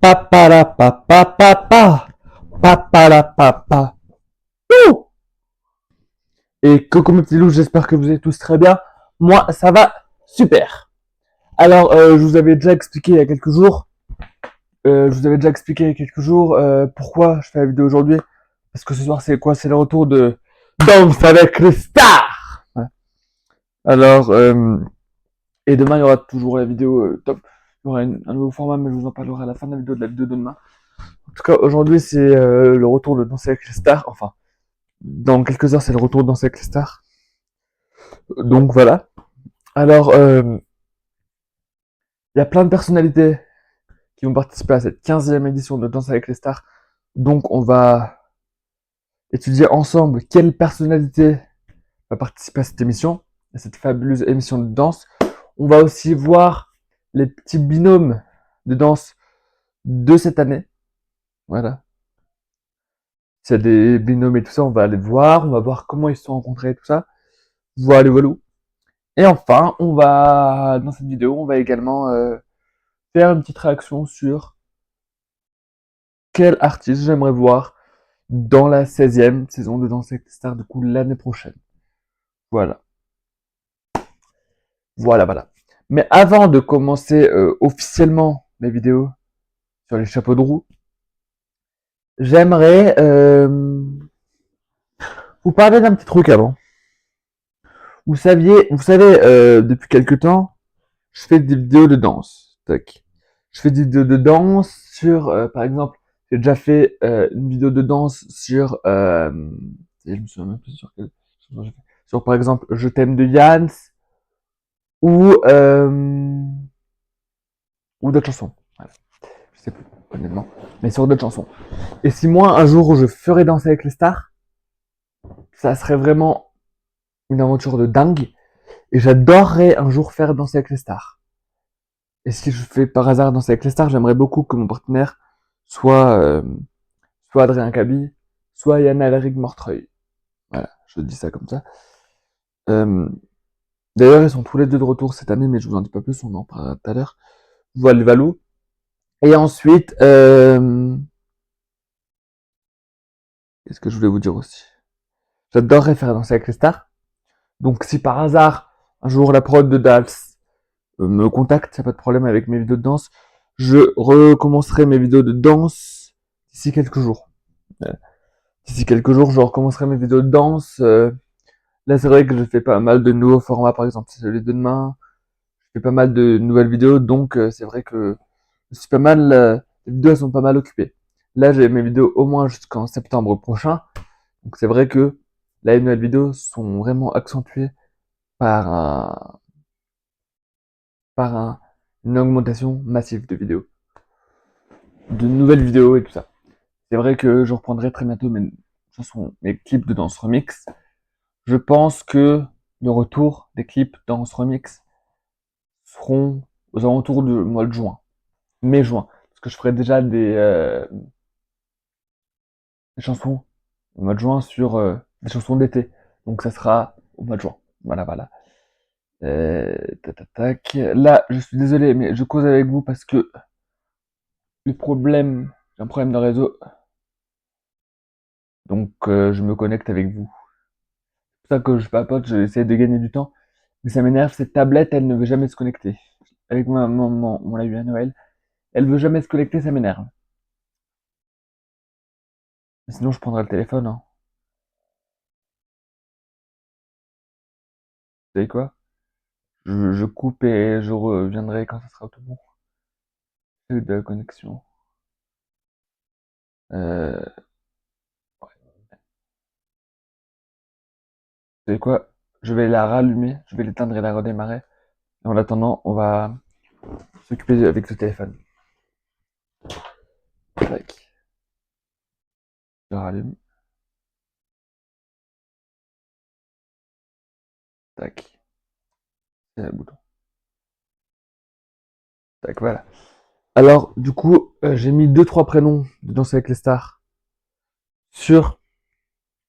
Papalapapapapa. Papalapapa. Ouh. Et coucou mes petits loups, j'espère que vous êtes tous très bien. Moi, ça va super. Alors, je vous avais déjà expliqué il y a quelques jours, pourquoi je fais la vidéo aujourd'hui. Parce que ce soir, c'est quoi? C'est le retour de Danse avec les stars. Ouais. Alors, et demain, il y aura toujours la vidéo top. Il y aura un nouveau format, mais je vous en parlerai à la fin de la vidéo de demain. En tout cas, aujourd'hui, c'est le retour de Danse avec les stars. Enfin, dans quelques heures, c'est le retour de Danse avec les stars. Donc voilà. Alors, il y a plein de personnalités qui vont participer à cette 15e édition de Danse avec les stars. Donc on va étudier ensemble quelle personnalité va participer à cette émission, à cette fabuleuse émission de danse. On va aussi voir les petits binômes de danse de cette année. Voilà. S'il y a des binômes et tout ça, on va aller voir, on va voir comment ils se sont rencontrés et tout ça. Voilà, voilà. Et enfin, dans cette vidéo, on va également faire une petite réaction sur quel artiste j'aimerais voir dans la 16e saison de Danse avec les stars, du coup, l'année prochaine. Voilà. Voilà, voilà. Mais avant de commencer officiellement la vidéo sur les chapeaux de roue, j'aimerais vous parler d'un petit truc avant. Vous savez, depuis quelque temps, je fais des vidéos de danse. Tac. Je fais des vidéos de danse sur, par exemple, j'ai déjà fait une vidéo de danse sur, je me souviens même plus sur quelle, sur par exemple, Je t'aime de Yans ou d'autres chansons. Voilà. Je sais plus, honnêtement, mais sur d'autres chansons. Et si moi, un jour, je ferais Danser avec les stars, ça serait vraiment une aventure de dingue. Et j'adorerais un jour faire Danser avec les stars. Et si je fais par hasard Danser avec les stars, j'aimerais beaucoup que mon partenaire soit, soit Adrien Caby, soit Yann Aléric Mortreuil. Voilà, je dis ça comme ça. Euh, D'ailleurs, ils sont tous les deux de retour cette année, mais je vous en dis pas plus, on en parlera tout à l'heure. Voilà, Valou. Et ensuite, qu'est-ce que je voulais vous dire aussi? J'adorerais faire Danser avec les stars. Donc si par hasard, un jour la prod de Dals me contacte, y a pas de problème avec mes vidéos de danse, je recommencerai mes vidéos de danse d'ici quelques jours. D'ici quelques jours, je recommencerai mes vidéos de danse. Là, c'est vrai que je fais pas mal de nouveaux formats, par exemple, c'est celui de demain. Je fais pas mal de nouvelles vidéos, donc c'est vrai que je suis pas mal. Les vidéos elles sont pas mal occupées. Là, j'ai mes vidéos au moins jusqu'en septembre prochain. Donc c'est vrai que là, les nouvelles vidéos sont vraiment accentuées par un, par un, une augmentation massive de vidéos, de nouvelles vidéos et tout ça. C'est vrai que je reprendrai très bientôt mes chansons, mes clips de danse remix. Je pense que le retour des clips danse remix seront aux alentours du mois de juin, mai-juin, parce que je ferai déjà des chansons au mois de juin sur des chansons d'été. Donc ça sera au mois de juin. Voilà, voilà. Tac, tac, tac. Là, je suis désolé, mais je cause avec vous parce que j'ai un problème de réseau, donc je me connecte avec vous. C'est pour ça que je papote, j'essaie de gagner du temps, mais ça m'énerve, cette tablette, elle ne veut jamais se connecter. Avec ma maman, on l'a eu à Noël, elle veut jamais se connecter, ça m'énerve. Sinon, je prendrai le téléphone, hein. Vous savez quoi? Je coupe et je reviendrai quand ça sera tout bon. De la connexion. Euh, Vous savez quoi? Je vais la rallumer, je vais l'éteindre et la redémarrer. Et en attendant, on va s'occuper avec le téléphone. Tac. Je rallume. Tac. C'est le bouton. Tac, voilà. Alors, du coup, j'ai mis deux trois prénoms de Danser avec les stars sur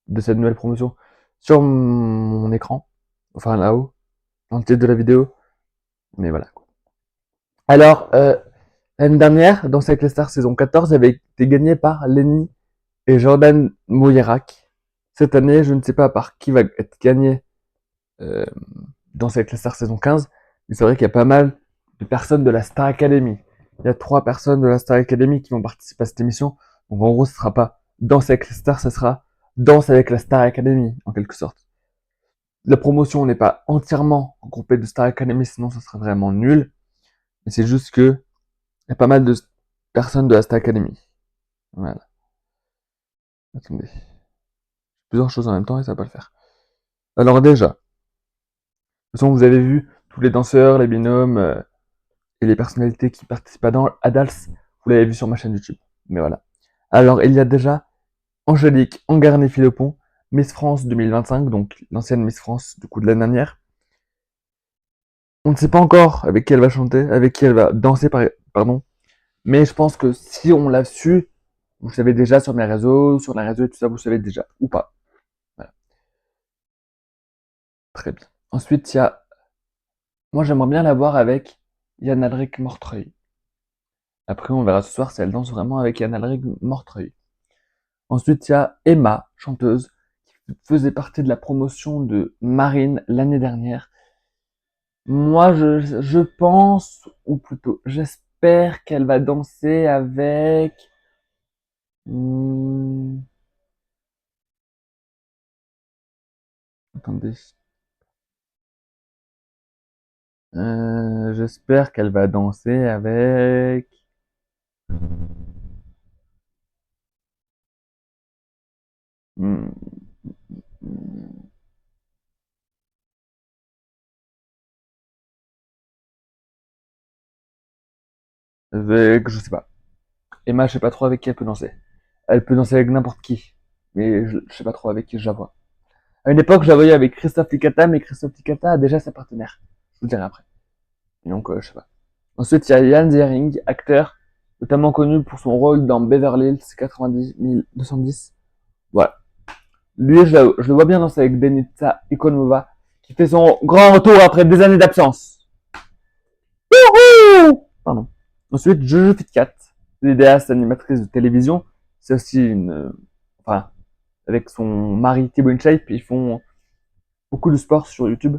de cette nouvelle promotion sur mon écran, enfin là-haut, dans le titre de la vidéo. Mais voilà. Alors, L'année dernière, Danse avec les stars saison 14 avait été gagnée par Lenny et Jordan Mouyerac. Cette année, je ne sais pas par qui va être gagné euh, Danse avec les stars saison 15, mais c'est vrai qu'il y a pas mal de personnes de la Star Academy. Il y a 3 personnes de la Star Academy qui vont participer à cette émission. Donc en gros, ce sera pas Danse avec les stars, ce sera Danse avec la Star Academy, en quelque sorte. La promotion n'est pas entièrement regroupée de Star Academy, sinon ça serait vraiment nul. Mais c'est juste que il y a pas mal de personnes de la Star Academy. Voilà. Attendez. Plusieurs choses en même temps et ça va pas le faire. Alors déjà, de toute façon, vous avez vu tous les danseurs, les binômes et les personnalités qui participent à Dals. Vous l'avez vu sur ma chaîne YouTube. Mais voilà. Alors, il y a déjà Angélique Angarné-Philopon, Miss France 2025, donc l'ancienne Miss France du coup de l'année dernière. On ne sait pas encore avec qui elle va chanter, avec qui elle va danser, pardon. Mais je pense que si on l'a su, vous savez déjà sur mes réseaux, sur les réseaux et tout ça, vous savez déjà, ou pas. Voilà. Très bien. Ensuite, il y a... Moi, j'aimerais bien la voir avec Yann Alric Mortreuil. Après, on verra ce soir si elle danse vraiment avec Yann Alric Mortreuil. Ensuite, il y a Emma, chanteuse, qui faisait partie de la promotion de Marine l'année dernière. Moi, je pense, ou plutôt, j'espère qu'elle va danser avec... Hmm, attendez. J'espère qu'elle va danser avec... Hmm, avec... Je sais pas. Emma, je sais pas trop avec qui elle peut danser. Elle peut danser avec n'importe qui. Mais je sais pas trop avec qui je la vois. À une époque, je la voyais avec Christophe Licata, mais Christophe Licata a déjà sa partenaire. Je vous dirai après. Et donc, je sais pas. Ensuite, il y a Yann Ziering, acteur, notamment connu pour son rôle dans Beverly Hills 90210. Voilà. Lui, je le vois bien danser avec Denitsa Ikonova, qui fait son grand retour après des années d'absence. Wouhou! Pardon. Ensuite, Jojo Fitcat, l'idéaste animatrice de télévision. C'est aussi enfin, avec son mari Thibaut InShape, ils font beaucoup de sport sur YouTube,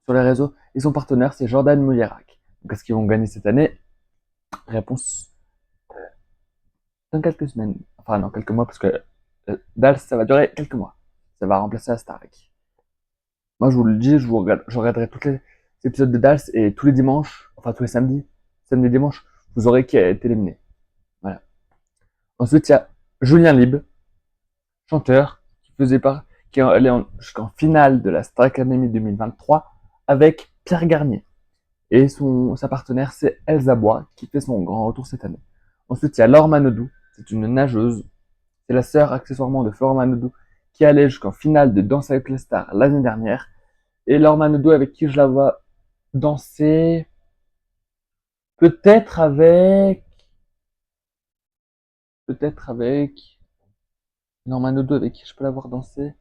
sur les réseaux. Et son partenaire, c'est Jordan Mouyerac. Donc, est-ce qu'ils vont gagner cette année? Réponse dans quelques semaines. Enfin, dans quelques mois, parce que Dals, ça va durer quelques mois. Ça va remplacer Astarek. Moi, je vous le dis, je regarderai tous les épisodes de Dals et tous les dimanches, enfin tous les samedis, samedi et dimanche, vous aurez qui a été éliminé. Voilà. Ensuite, il y a Julien Lib, chanteur, qui faisait part, qui est allé jusqu'en finale de la Star Academy 2023 avec Pierre Garnier. Et sa partenaire, c'est Elsa Bois, qui fait son grand retour cette année. Ensuite, il y a Laure Manodou, c'est une nageuse. C'est la sœur accessoirement de Florent Manodou, qui allait jusqu'en finale de Danse avec les stars l'année dernière. Et Laure Manodou, avec qui je la vois danser, peut-être avec, peut-être avec, Laure Manodou, avec qui je peux la voir danser,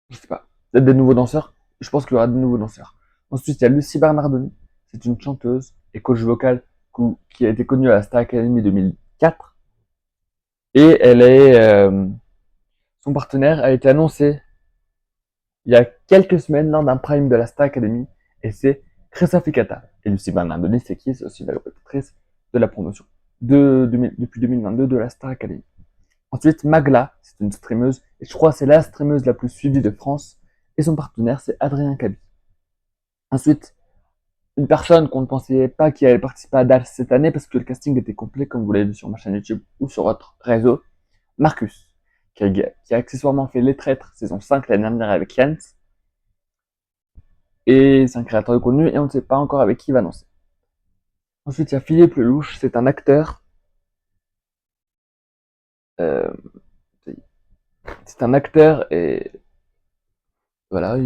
je sais pas. Peut-être des nouveaux danseurs. Je pense qu'il y aura de nouveaux danseurs. Ensuite, il y a Lucie Bernardoni. C'est une chanteuse et coach vocale qui a été connue à la Star Academy 2004. Et son partenaire a été annoncé il y a quelques semaines lors d'un prime de la Star Academy. Et c'est Christophe Licata. Et Lucie Bernardoni, c'est qui? C'est aussi la répétitrice de la promotion depuis 2022 de la Star Academy. Ensuite, Magla, c'est une streameuse, et je crois que c'est la streameuse la plus suivie de France, et son partenaire, c'est Adrien Cabi. Ensuite, une personne qu'on ne pensait pas qui allait participer à DALS cette année, parce que le casting était complet, comme vous l'avez vu sur ma chaîne YouTube ou sur votre réseau, Marcus, qui a accessoirement fait Les Traîtres, saison 5 l'année dernière avec Jens, et c'est un créateur de contenu, et on ne sait pas encore avec qui il va annoncer. Ensuite, il y a Philippe Lelouch, c'est un acteur, euh, c'est un acteur, et voilà,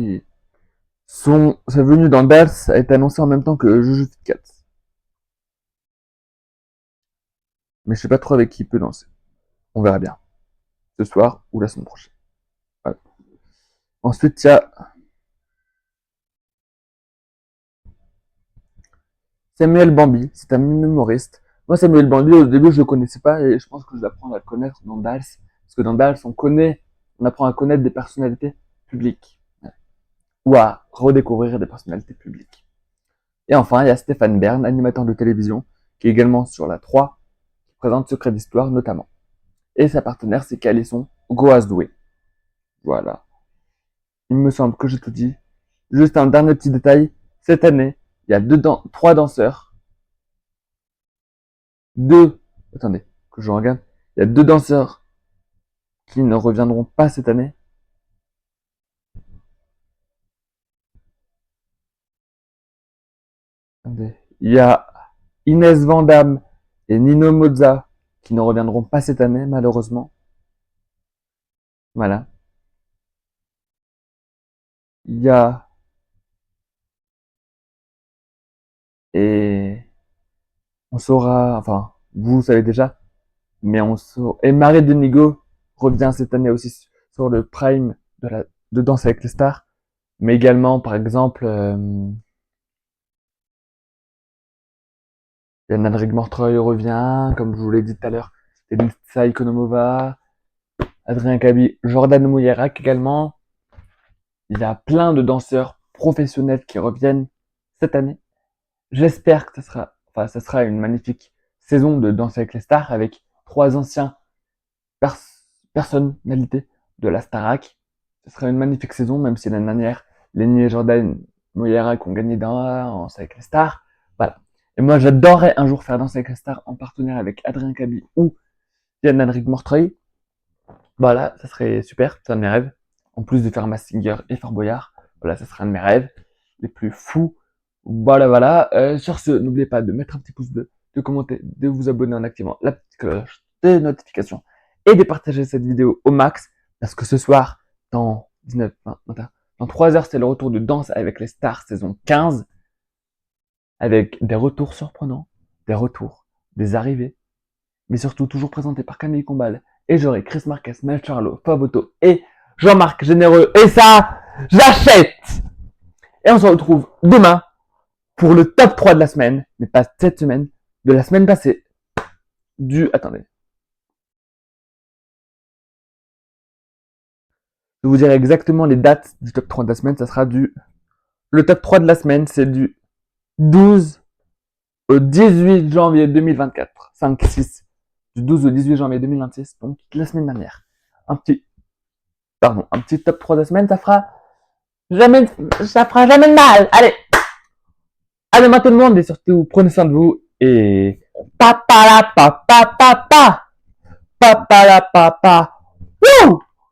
sa venue dans DALS a été annoncée en même temps que Jujutsu Cat. Mais je sais pas trop avec qui il peut danser. On verra bien. Ce soir ou la semaine prochaine. Voilà. Ensuite, il y a Samuel Bambi, c'est un humoriste. Moi, Samuel Bambi, au début, je le connaissais pas et je pense que je vais apprendre à le connaître dans Dals. Parce que dans Dals, on apprend à connaître des personnalités publiques. Ou à redécouvrir des personnalités publiques. Et enfin, il y a Stéphane Bern, animateur de télévision, qui est également sur la 3, qui présente Secret d'Histoire notamment. Et sa partenaire, c'est Calisson Goazdoué. Voilà. Il me semble que je te dis. Juste un dernier petit détail. Cette année, il y a trois danseurs. Attendez, que je regarde. Il y a 2 danseurs qui ne reviendront pas cette année. Attendez. Il y a Inès Vandamme et Nino Mozza qui ne reviendront pas cette année, malheureusement. Voilà. Il y a et on saura, enfin, vous savez déjà, mais on saura. Et Marie Denigo revient cette année aussi sur le prime de Danse avec les stars, mais également, par exemple, Yann Rigmortreuil revient, comme je vous l'ai dit tout à l'heure, Elisa Ikonomova, Adrien Kaby, Jordan Mouillerac également. Il y a plein de danseurs professionnels qui reviennent cette année. J'espère que ça sera une magnifique saison de Danse avec les stars avec 3 anciens personnalités de la Starac. Ce sera une magnifique saison, même si l'année dernière, Lenny et Jordan Mouillerac ont gagné Danse avec les stars. Voilà. Et moi, j'adorerais un jour faire Danse avec les stars en partenariat avec Adrien Kaby ou Yann Mortreuil. Voilà, ça serait super, c'est un de mes rêves. En plus de faire Massinger et Fort Boyard, voilà, ça serait un de mes rêves les plus fous. Voilà. Sur ce, n'oubliez pas de mettre un petit pouce bleu, de commenter, de vous abonner en activant la petite cloche de notification et de partager cette vidéo au max parce que ce soir, dans 19, 20, 21, dans 3 heures, c'est le retour de Danse avec les stars saison 15 avec des retours surprenants, des retours, des arrivées, mais surtout toujours présentés par Camille Combal. Et j'aurai Chris Marquez, Mel Charlot, Favoto et Jean-Marc Généreux. Et ça, j'achète! Et on se retrouve demain pour le top 3 de la semaine, mais pas cette semaine, de la semaine passée. Attendez. Je vais vous dire exactement les dates du top 3 de la semaine. Ça sera le top 3 de la semaine, c'est du 12 au 18 janvier 2024. 5, 6. Du 12 au 18 janvier 2026, donc la semaine dernière. Un petit top 3 de la semaine, ça fera jamais de mal. Allez! À demain tout le monde et surtout prenez soin de vous et papa la papa papa papa la papa. Wouh!